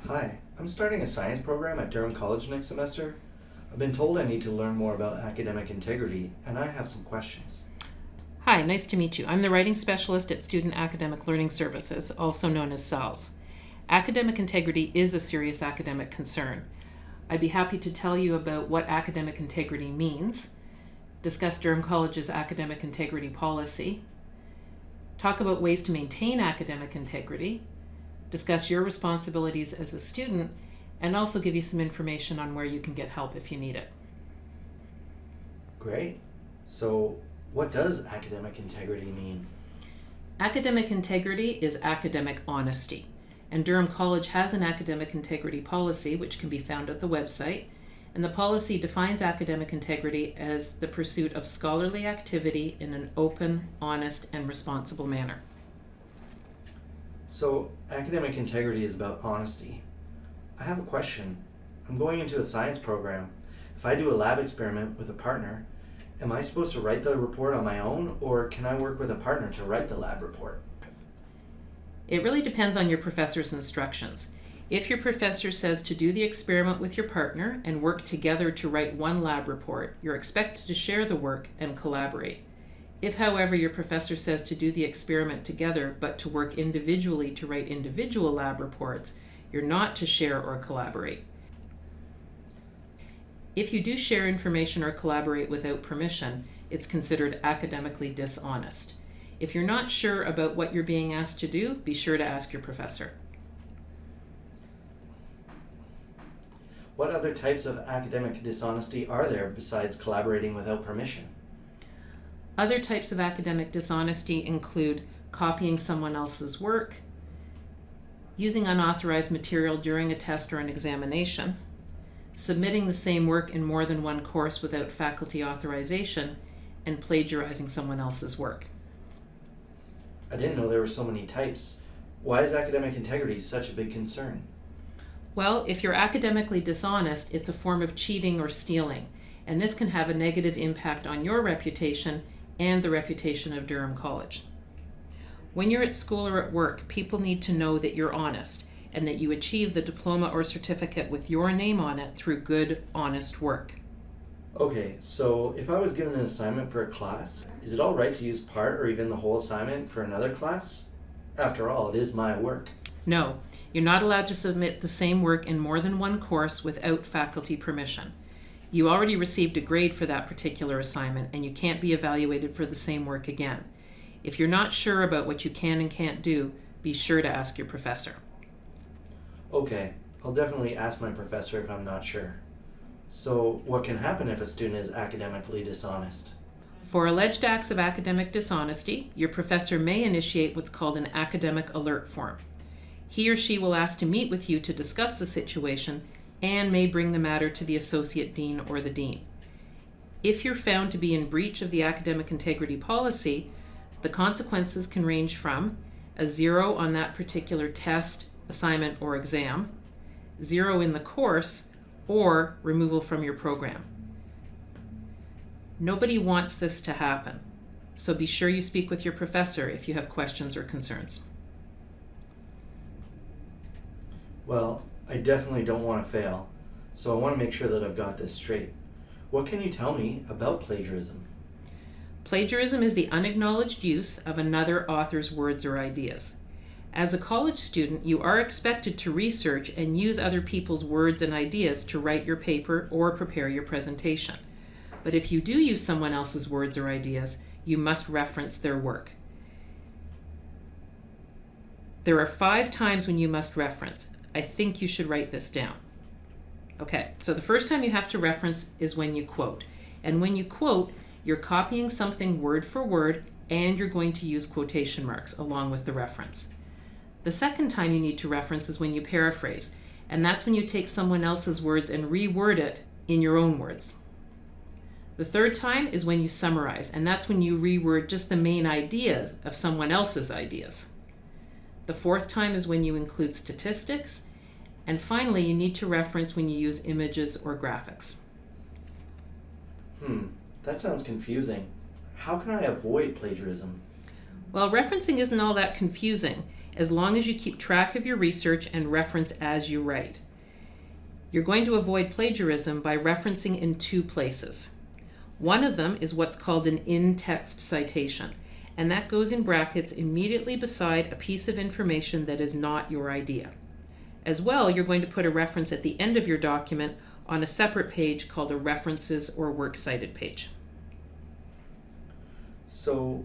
Hi, I'm starting a science program at Durham College next semester. I've been told I need to learn more about academic integrity, and I have some questions. Hi, nice to meet you. I'm the Writing Specialist at Student Academic Learning Services, also known as SALS. Academic integrity is a serious academic concern. I'd be happy to tell you about what academic integrity means, discuss Durham College's academic integrity policy, talk about ways to maintain academic integrity, discuss your responsibilities as a student, and also give you some information on where you can get help if you need it. Great. So, what does academic integrity mean? Academic integrity is academic honesty, and Durham College has an academic integrity policy which can be found at the website, and the policy defines academic integrity as the pursuit of scholarly activity in an open, honest, and responsible manner. So, academic integrity is about honesty. I have a question. I'm going into a science program. If I do a lab experiment with a partner, am I supposed to write the report on my own, or can I work with a partner to write the lab report? It really depends on your professor's instructions. If your professor says to do the experiment with your partner and work together to write one lab report, you're expected to share the work and collaborate. If, however, your professor says to do the experiment together but to work individually to write individual lab reports, you're not to share or collaborate. If you do share information or collaborate without permission, it's considered academically dishonest. If you're not sure about what you're being asked to do, be sure to ask your professor. What other types of academic dishonesty are there besides collaborating without permission? Other types of academic dishonesty include copying someone else's work, using unauthorized material during a test or an examination, submitting the same work in more than one course without faculty authorization, and plagiarizing someone else's work. I didn't know there were so many types. Why is academic integrity such a big concern? Well, if you're academically dishonest, it's a form of cheating or stealing, and this can have a negative impact on your reputation and the reputation of Durham College. When you're at school or at work, people need to know that you're honest and that you achieve the diploma or certificate with your name on it through good, honest work. Okay, so if I was given an assignment for a class, is it all right to use part or even the whole assignment for another class? After all, it is my work. No, you're not allowed to submit the same work in more than one course without faculty permission. You already received a grade for that particular assignment, and you can't be evaluated for the same work again. If you're not sure about what you can and can't do, be sure to ask your professor. Okay, I'll definitely ask my professor if I'm not sure. So, what can happen if a student is academically dishonest? For alleged acts of academic dishonesty, your professor may initiate what's called an academic alert form. He or she will ask to meet with you to discuss the situation and may bring the matter to the associate dean or the dean. If you're found to be in breach of the academic integrity policy, the consequences can range from a 0 on that particular test, assignment, or exam, 0 in the course, or removal from your program. Nobody wants this to happen, so be sure you speak with your professor if you have questions or concerns. Well, I definitely don't want to fail, so I want to make sure that I've got this straight. What can you tell me about plagiarism? Plagiarism is the unacknowledged use of another author's words or ideas. As a college student, you are expected to research and use other people's words and ideas to write your paper or prepare your presentation. But if you do use someone else's words or ideas, you must reference their work. There are 5 times when you must reference. I think you should write this down. Okay, so the first time you have to reference is when you quote. And when you quote, you're copying something word for word, and you're going to use quotation marks along with the reference. The second time you need to reference is when you paraphrase, and that's when you take someone else's words and reword it in your own words. The third time is when you summarize, and that's when you reword just the main ideas of someone else's ideas. The fourth time is when you include statistics, and finally you need to reference when you use images or graphics. That sounds confusing. How can I avoid plagiarism? Well, referencing isn't all that confusing as long as you keep track of your research and reference as you write. You're going to avoid plagiarism by referencing in two places. One of them is what's called an in-text citation, and that goes in brackets immediately beside a piece of information that is not your idea. As well, you're going to put a reference at the end of your document on a separate page called a references or works cited page. So,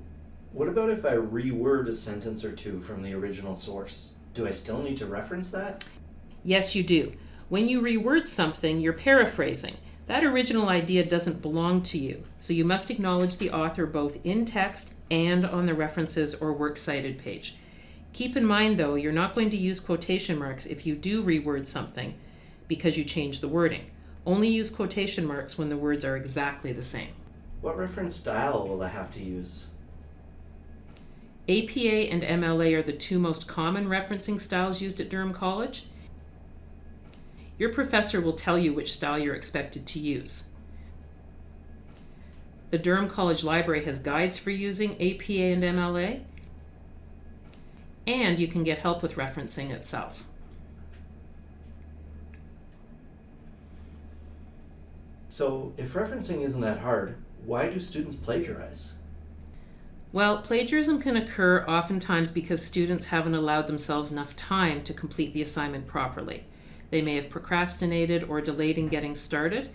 what about if I reword a sentence or two from the original source? Do I still need to reference that? Yes, you do. When you reword something, you're paraphrasing. That original idea doesn't belong to you, so you must acknowledge the author both in text and on the references or works cited page. Keep in mind, though, you're not going to use quotation marks if you do reword something because you change the wording. Only use quotation marks when the words are exactly the same. What reference style will I have to use? APA and MLA are the two most common referencing styles used at Durham College. Your professor will tell you which style you're expected to use. The Durham College Library has guides for using APA and MLA, and you can get help with referencing at CELS. So, if referencing isn't that hard, why do students plagiarize? Well, plagiarism can occur oftentimes because students haven't allowed themselves enough time to complete the assignment properly. They may have procrastinated or delayed in getting started.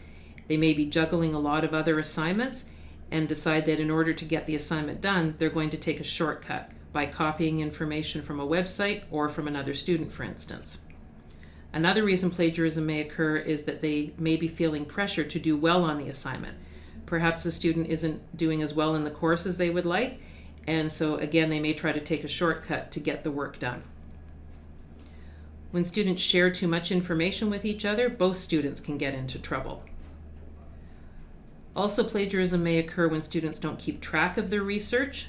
They may be juggling a lot of other assignments and decide that in order to get the assignment done, they're going to take a shortcut by copying information from a website or from another student, for instance. Another reason plagiarism may occur is that they may be feeling pressure to do well on the assignment. Perhaps the student isn't doing as well in the course as they would like, and so again, they may try to take a shortcut to get the work done. When students share too much information with each other, both students can get into trouble. Also, plagiarism may occur when students don't keep track of their research.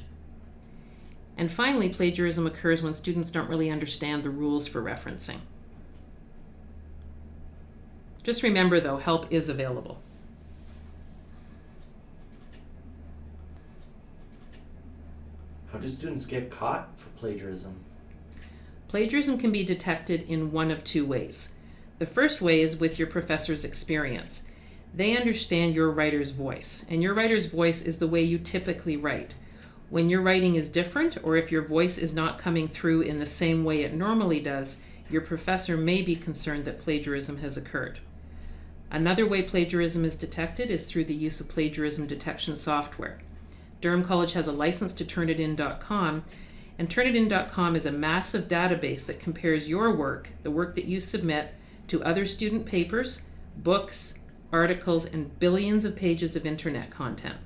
And finally, plagiarism occurs when students don't really understand the rules for referencing. Just remember, though, help is available. How do students get caught for plagiarism? Plagiarism can be detected in one of two ways. The first way is with your professor's experience. They understand your writer's voice, and your writer's voice is the way you typically write. When your writing is different, or if your voice is not coming through in the same way it normally does, your professor may be concerned that plagiarism has occurred. Another way plagiarism is detected is through the use of plagiarism detection software. Durham College has a license to Turnitin.com, and Turnitin.com is a massive database that compares your work, the work that you submit, to other student papers, books, articles, and billions of pages of internet content.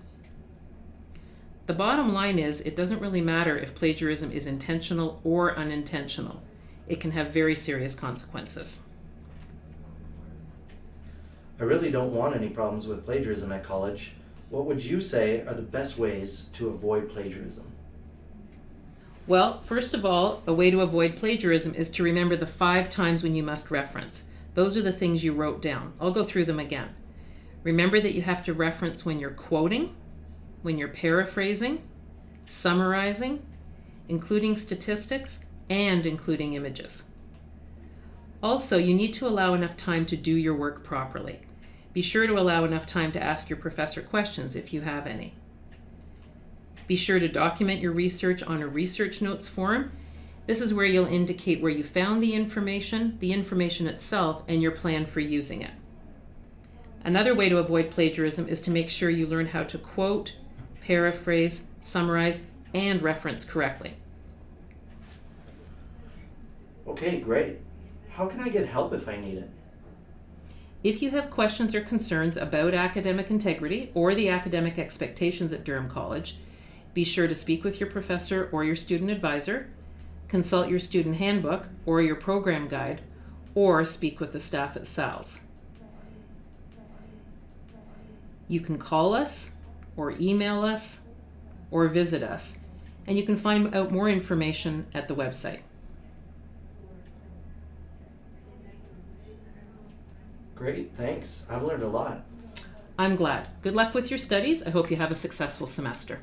The bottom line is, it doesn't really matter if plagiarism is intentional or unintentional. It can have very serious consequences. I really don't want any problems with plagiarism at college. What would you say are the best ways to avoid plagiarism? Well, first of all, a way to avoid plagiarism is to remember the 5 times when you must reference. Those are the things you wrote down. I'll go through them again. Remember that you have to reference when you're quoting, when you're paraphrasing, summarizing, including statistics, and including images. Also, you need to allow enough time to do your work properly. Be sure to allow enough time to ask your professor questions if you have any. Be sure to document your research on a research notes form. This is where you'll indicate where you found the information itself, and your plan for using it. Another way to avoid plagiarism is to make sure you learn how to quote, paraphrase, summarize, and reference correctly. Okay, great. How can I get help if I need it? If you have questions or concerns about academic integrity or the academic expectations at Durham College, be sure to speak with your professor or your student advisor, consult your student handbook or your program guide, or speak with the staff at CELS. You can call us or email us or visit us, and you can find out more information at the website. Great, thanks. I've learned a lot. I'm glad. Good luck with your studies. I hope you have a successful semester.